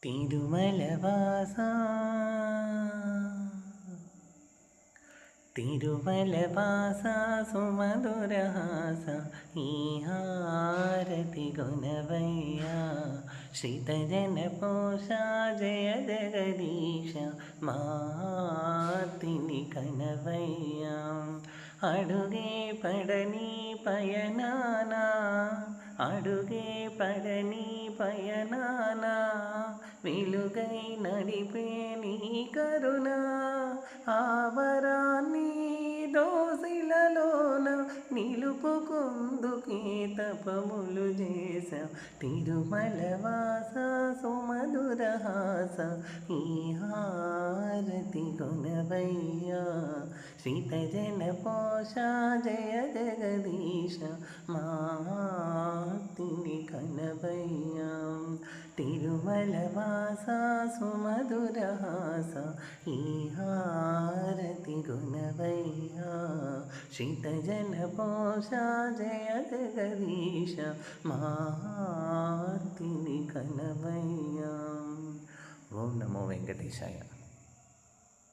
తిరుమలవాసా తిరుమలవాసా సుమధురహాస ఈ హారతి గుణవయ్యా శ్రితజనపోష జయ జగదీశ మాతిని కనవయ్యా అడుగే పడని పయనానా అడుగే పడని పయనానా వెలుగై నడిపే నీ కరుణ ఆవరాన్ని దోసిలలోన నిలుపుకుందుకే తపములు చేశా తిరుమలవాస సుమధురహాస ఈ హారతి గుణవయ్యా శ్రితజన పోష జయ జగదీశ మాతిని కనవయ్యా తిరుమలవాస సుమధురహాస ఈ హారతి గుణవయ్యా శ్రితజన పోష జయ జగదీశ మాతిని కనవయ్యా. ఓం నమో వెంకటేశాయ.